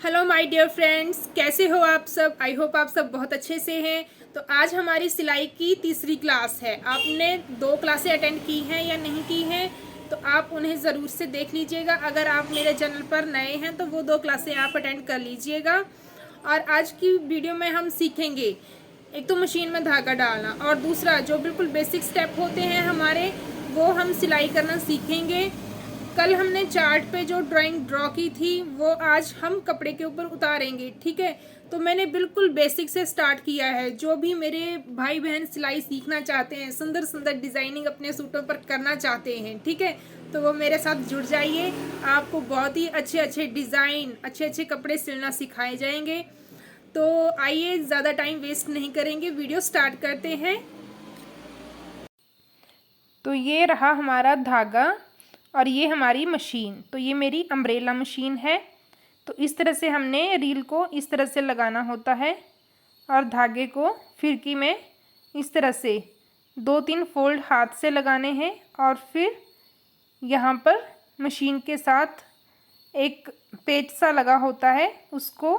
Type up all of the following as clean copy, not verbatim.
Hello my dear friends, कैसे हो आप सब। आई होप आप सब बहुत अच्छे से हैं। तो आज हमारी सिलाई की तीसरी क्लास है। आपने 2 क्लासें अटेंड की हैं या नहीं की हैं तो आप उन्हें ज़रूर से देख लीजिएगा। अगर आप मेरे चैनल पर नए हैं तो वो 2 क्लासें आप अटेंड कर लीजिएगा। और आज की वीडियो में हम सीखेंगे एक तो मशीन में धागा डालना, और दूसरा जो बिल्कुल बेसिक स्टेप होते हैं हमारे, वो हम सिलाई करना सीखेंगे। कल हमने चार्ट पे जो ड्राइंग ड्रॉ की थी वो आज हम कपड़े के ऊपर उतारेंगे, ठीक है। तो मैंने बिल्कुल बेसिक से स्टार्ट किया है। जो भी मेरे भाई बहन सिलाई सीखना चाहते हैं, सुंदर सुंदर डिज़ाइनिंग अपने सूटों पर करना चाहते हैं, ठीक है, तो वो मेरे साथ जुड़ जाइए। आपको बहुत ही अच्छे अच्छे डिज़ाइन, अच्छे अच्छे कपड़े सिलना सिखाए जाएंगे। तो आइए, ज़्यादा टाइम वेस्ट नहीं करेंगे, वीडियो स्टार्ट करते हैं। तो ये रहा हमारा धागा और ये हमारी मशीन। तो ये मेरी अम्ब्रेला मशीन है। तो इस तरह से हमने रील को इस तरह से लगाना होता है और धागे को फिरकी में इस तरह से 2-3 फोल्ड हाथ से लगाने हैं, और फिर यहाँ पर मशीन के साथ एक पेच सा लगा होता है, उसको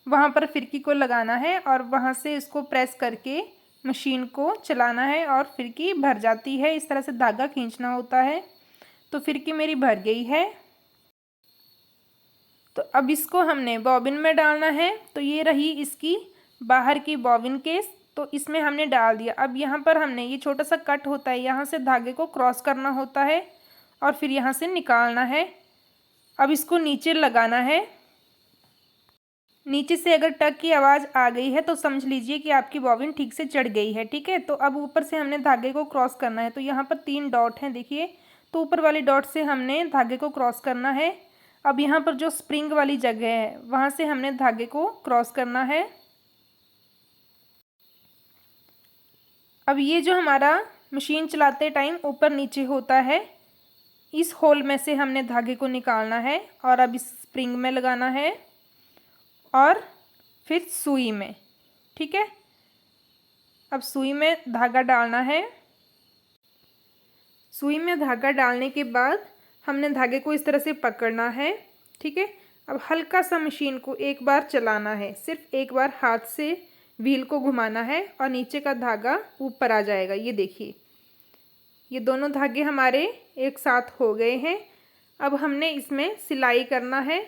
वहाँ पर फिरकी को लगाना है और वहाँ से इसको प्रेस करके मशीन को चलाना है और फिरकी भर जाती है। इस तरह से धागा खींचना होता है। तो फिरकी मेरी भर गई है। तो अब इसको हमने बॉबिन में डालना है। तो ये रही इसकी बाहर की बॉबिन केस। तो इसमें हमने डाल दिया। अब यहाँ पर हमने ये छोटा सा कट होता है, यहाँ से धागे को क्रॉस करना होता है और फिर यहाँ से निकालना है। अब इसको नीचे लगाना है। नीचे से अगर टक की आवाज़ आ गई है तो समझ लीजिए कि आपकी बॉबिन ठीक से चढ़ गई है, ठीक है। तो अब ऊपर से हमने धागे को क्रॉस करना है। तो यहाँ पर 3 डॉट हैं, देखिए। तो ऊपर वाली डॉट से हमने धागे को क्रॉस करना है। अब यहाँ पर जो स्प्रिंग वाली जगह है वहाँ से हमने धागे को क्रॉस करना है। अब ये जो हमारा मशीन चलाते टाइम ऊपर नीचे होता है, इस होल में से हमने धागे को निकालना है और अब इस स्प्रिंग में लगाना है और फिर सुई में, ठीक है। अब सुई में धागा डालना है। सुई में धागा डालने के बाद हमने धागे को इस तरह से पकड़ना है, ठीक है। अब हल्का सा मशीन को एक बार चलाना है, सिर्फ एक बार हाथ से व्हील को घुमाना है और नीचे का धागा ऊपर आ जाएगा। ये देखिए, ये दोनों धागे हमारे एक साथ हो गए हैं। अब हमने इसमें सिलाई करना है।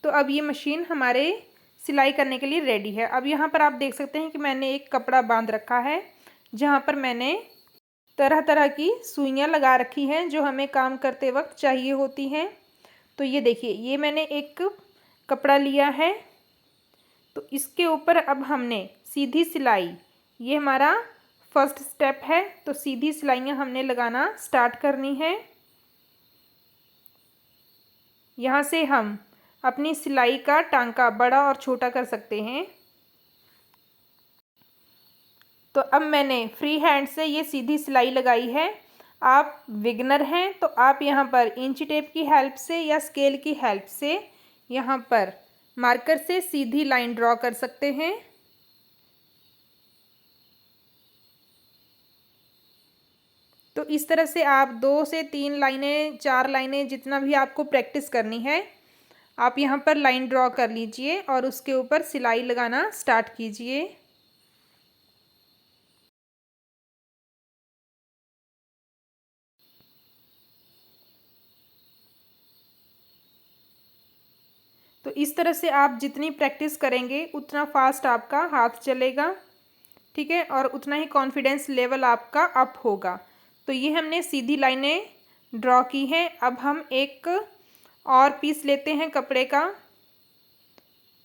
तो अब ये मशीन हमारे सिलाई करने के लिए रेडी है। अब यहाँ पर आप देख सकते हैं कि मैंने एक कपड़ा बांध रखा है, जहाँ पर मैंने तरह तरह की सुइयाँ लगा रखी हैं जो हमें काम करते वक्त चाहिए होती हैं। तो ये देखिए, ये मैंने एक कपड़ा लिया है। तो इसके ऊपर अब हमने सीधी सिलाई, ये हमारा फर्स्ट स्टेप है। तो सीधी सिलाइयाँ हमने लगाना स्टार्ट करनी है। यहाँ से हम अपनी सिलाई का टांका बड़ा और छोटा कर सकते हैं। तो अब मैंने फ्री हैंड से ये सीधी सिलाई लगाई है। आप बिगनर हैं तो आप यहाँ पर इंची टेप की हेल्प से या स्केल की हेल्प से यहाँ पर मार्कर से सीधी लाइन ड्रॉ कर सकते हैं। तो इस तरह से आप 2 से 3 लाइनें, 4 लाइनें, जितना भी आपको प्रैक्टिस करनी है, आप यहाँ पर लाइन ड्रॉ कर लीजिए और उसके ऊपर सिलाई लगाना स्टार्ट कीजिए। तो इस तरह से आप जितनी प्रैक्टिस करेंगे उतना फास्ट आपका हाथ चलेगा, ठीक है, और उतना ही कॉन्फिडेंस लेवल आपका अप होगा। तो ये हमने सीधी लाइनें ड्रॉ की हैं। अब हम एक और पीस लेते हैं कपड़े का,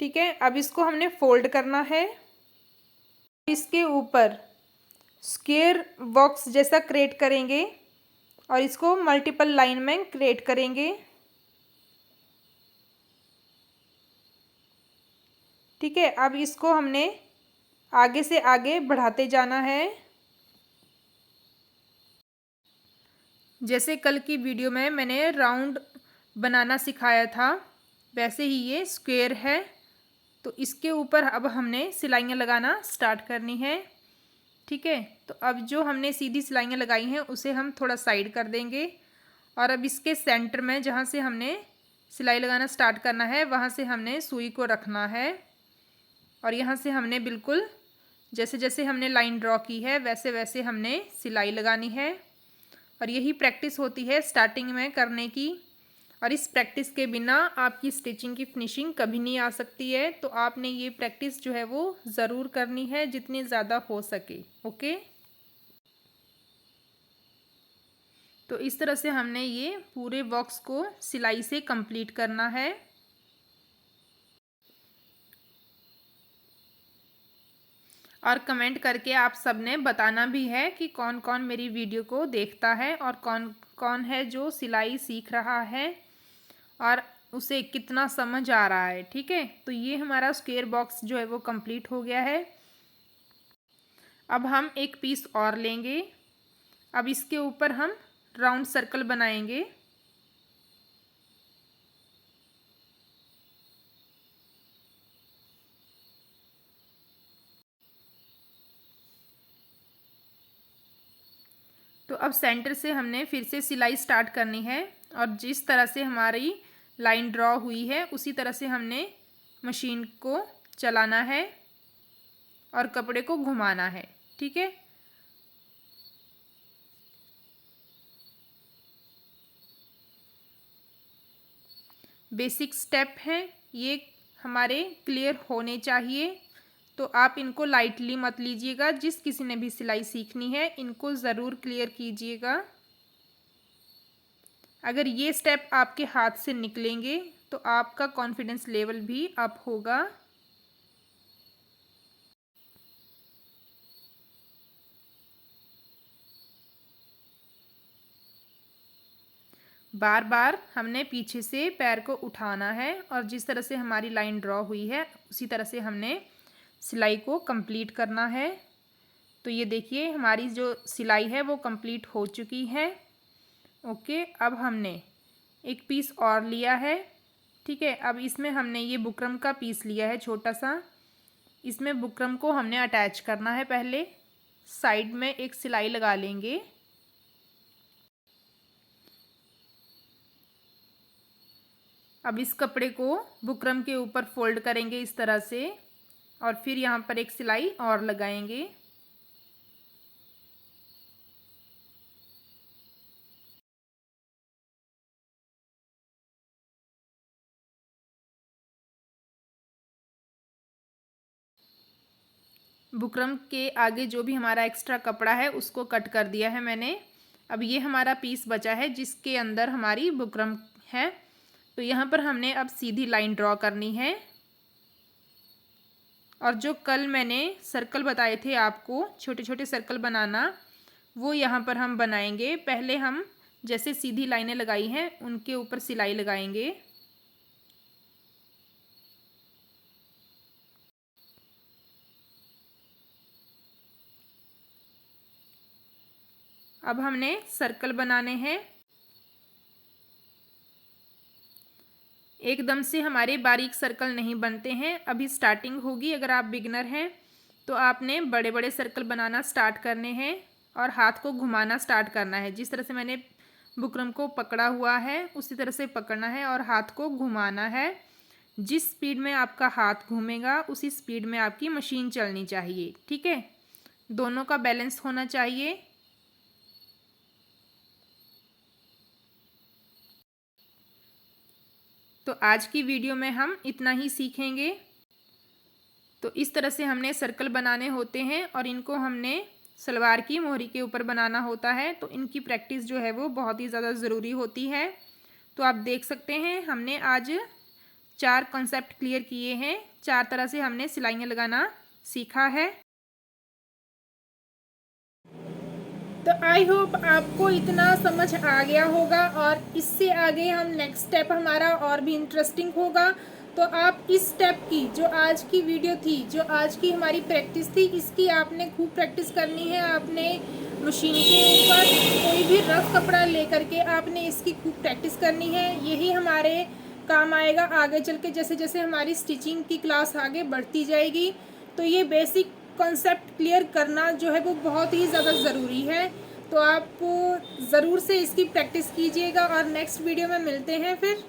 ठीक है। अब इसको हमने फोल्ड करना है। इसके ऊपर स्क्वायर बॉक्स जैसा क्रिएट करेंगे और इसको मल्टीपल लाइन में क्रिएट करेंगे, ठीक है। अब इसको हमने आगे से आगे बढ़ाते जाना है। जैसे कल की वीडियो में मैंने राउंड बनाना सिखाया था, वैसे ही ये स्क्वायर है। तो इसके ऊपर अब हमने सिलाइयाँ लगाना स्टार्ट करनी है, ठीक है। तो अब जो हमने सीधी सिलाइयाँ लगाई हैं उसे हम थोड़ा साइड कर देंगे और अब इसके सेंटर में, जहाँ से हमने सिलाई लगाना स्टार्ट करना है वहाँ से हमने सुई को रखना है और यहाँ से हमने बिल्कुल जैसे जैसे हमने लाइन ड्रॉ की है वैसे वैसे हमने सिलाई लगानी है। और यही प्रैक्टिस होती है स्टार्टिंग में करने की, और इस प्रैक्टिस के बिना आपकी स्टिचिंग की फिनिशिंग कभी नहीं आ सकती है। तो आपने ये प्रैक्टिस जो है वो ज़रूर करनी है जितनी ज़्यादा हो सके। ओके, तो इस तरह से हमने ये पूरे बॉक्स को सिलाई से कंप्लीट करना है। और कमेंट करके आप सबने बताना भी है कि कौन कौन मेरी वीडियो को देखता है और कौन कौन है जो सिलाई सीख रहा है और उसे कितना समझ आ रहा है। ठीक है, तो ये हमारा स्क्वायर बॉक्स जो है वो कंप्लीट हो गया है। अब हम एक पीस और लेंगे। अब इसके ऊपर हम राउंड सर्कल बनाएंगे। तो अब सेंटर से हमने फिर से सिलाई स्टार्ट करनी है और जिस तरह से हमारी लाइन ड्रॉ हुई है उसी तरह से हमने मशीन को चलाना है और कपड़े को घुमाना है। ठीक है, बेसिक स्टेप हैं ये हमारे क्लियर होने चाहिए, तो आप इनको लाइटली मत लीजिएगा। जिस किसी ने भी सिलाई सीखनी है इनको ज़रूर क्लियर कीजिएगा। अगर ये स्टेप आपके हाथ से निकलेंगे तो आपका कॉन्फिडेंस लेवल भी अप होगा। बार बार हमने पीछे से पैर को उठाना है और जिस तरह से हमारी लाइन ड्रॉ हुई है उसी तरह से हमने सिलाई को कंप्लीट करना है। तो ये देखिए हमारी जो सिलाई है वो कंप्लीट हो चुकी है। ओके, अब हमने एक पीस और लिया है। ठीक है, अब इसमें हमने ये बुकरम का पीस लिया है छोटा सा। इसमें बुकरम को हमने अटैच करना है। पहले साइड में एक सिलाई लगा लेंगे। अब इस कपड़े को बुकरम के ऊपर फोल्ड करेंगे इस तरह से और फिर यहाँ पर एक सिलाई और लगाएंगे। बुकरम के आगे जो भी हमारा एक्स्ट्रा कपड़ा है उसको कट कर दिया है मैंने। अब ये हमारा पीस बचा है जिसके अंदर हमारी बुकरम है। तो यहाँ पर हमने अब सीधी लाइन ड्रॉ करनी है और जो कल मैंने सर्कल बताए थे आपको छोटे छोटे सर्कल बनाना, वो यहाँ पर हम बनाएंगे। पहले हम जैसे सीधी लाइनें लगाई हैं उनके ऊपर सिलाई लगाएंगे। अब हमने सर्कल बनाने हैं। एकदम से हमारे बारीक सर्कल नहीं बनते हैं, अभी स्टार्टिंग होगी। अगर आप बिगिनर हैं तो आपने बड़े बड़े सर्कल बनाना स्टार्ट करने हैं और हाथ को घुमाना स्टार्ट करना है। जिस तरह से मैंने बुकरम को पकड़ा हुआ है उसी तरह से पकड़ना है और हाथ को घुमाना है। जिस स्पीड में आपका हाथ घूमेगा उसी स्पीड में आपकी मशीन चलनी चाहिए। ठीक है, दोनों का बैलेंस होना चाहिए। तो आज की वीडियो में हम इतना ही सीखेंगे। तो इस तरह से हमने सर्कल बनाने होते हैं और इनको हमने सलवार की मोहरी के ऊपर बनाना होता है। तो इनकी प्रैक्टिस जो है वो बहुत ही ज़्यादा ज़रूरी होती है। तो आप देख सकते हैं हमने आज 4 कॉन्सेप्ट क्लियर किए हैं। 4 तरह से हमने सिलाइयाँ लगाना सीखा है। तो आई होप आपको इतना समझ आ गया होगा और इससे आगे हम नेक्स्ट स्टेप हमारा और भी इंटरेस्टिंग होगा। तो आप इस स्टेप की जो आज की वीडियो थी, जो आज की हमारी प्रैक्टिस थी, इसकी आपने खूब प्रैक्टिस करनी है। आपने मशीन के ऊपर कोई भी रफ कपड़ा लेकर के आपने इसकी खूब प्रैक्टिस करनी है। यही हमारे काम आएगा आगे चल के, जैसे जैसे हमारी स्टिचिंग की क्लास आगे बढ़ती जाएगी। तो ये बेसिक कॉन्सेप्ट क्लियर करना जो है वो बहुत ही ज़्यादा ज़रूरी है। तो आप ज़रूर से इसकी प्रैक्टिस कीजिएगा और नेक्स्ट वीडियो में मिलते हैं फिर।